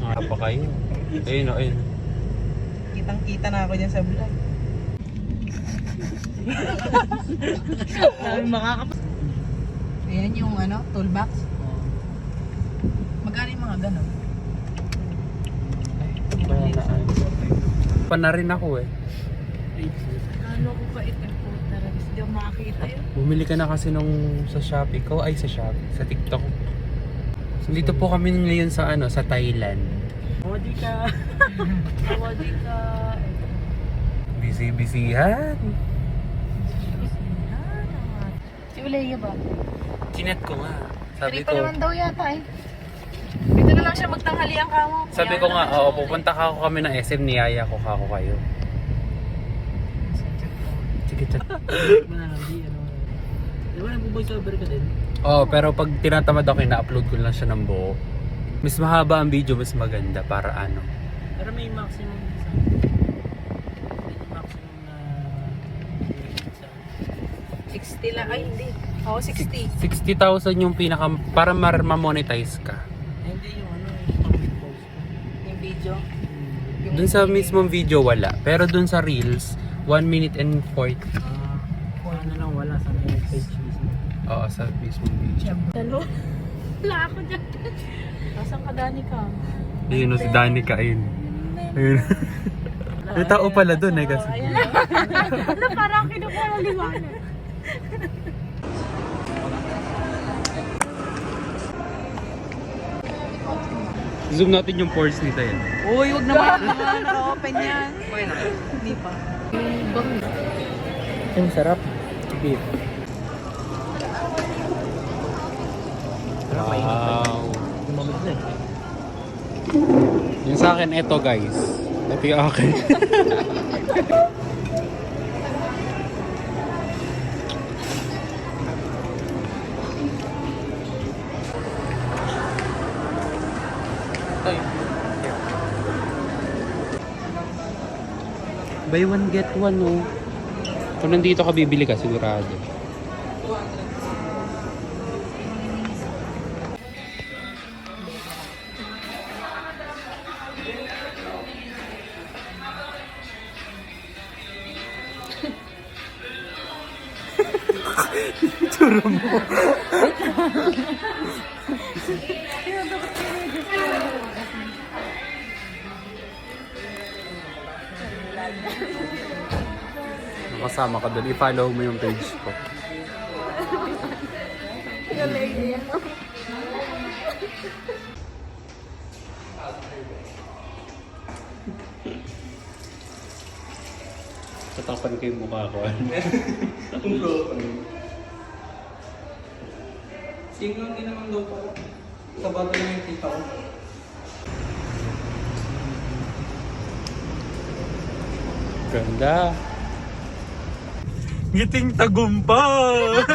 Apa kayo? Ayun o, ayun. Kitang-kita na ako dyan sa vlog. Dami makakap... Ayan yung ano, toolbox. Magkano yung mga ganon? Pa na rin ako eh. Ano ko pa ito po? Tara, hindi ako makakita yun. Bumili ka na kasi nung sa Shopee ko. Ay, sa Shopee. Sa TikTok. So, dito po kami ngayon sa ano, sa Thailand. Awadi ka. Awadi ka. Busy-busyhan. Si Uleya ba? Chinat ko nga. Sabi Sabi pa ko, naman daw yata eh. Dito na lang siya magtanghali ang kamo. sabi ko nga, oo, pupunta ka ako kami ng SM, niyaya ko kako kayo. Sige, chat. Di ba nag-voice over ka din? Oo, pero pag tinatamad ako, ina-upload ko lang siya ng buo. Mas mahaba ang video, mas maganda para ano. Pero may maximum isa. May maximum na 60 lang. Ay, hindi. Oo, 60. 60,000 yung pinaka, para ma-monetize ka. Ay, hindi yung ano, yung pag-post ko. Yung video. Dun sa mismong video wala, pero dun sa Reels, 1 minute and 40. Ano lang, wala sa may page mismo. Oo, sa mismong video. Dalo. Wala ako dyan. Nasaan ka, Danica? Ayun, si Danica, ayun. Ayun. May tao pala dun eh kasi. Ano, parang kinukuha ng liwanag. Zoom natin yung pores nito yan. Uy, wag naman. Naka-open yan. Hindi pa. Yung sarap. Beef. Wow. Lumamig na eh. Yung sa akin, eto guys. Ito yung akin. Buy one get one, no? Kung nandito ka, bibili ka, sigurado. Turo mo. Nakasama ka doon, i-follow mo yung page ko. Tatapan ko yung mukha ko. Singlang din naman daw para. Sa bata na yung tita ko. Ganda. Ngiting tagumpay!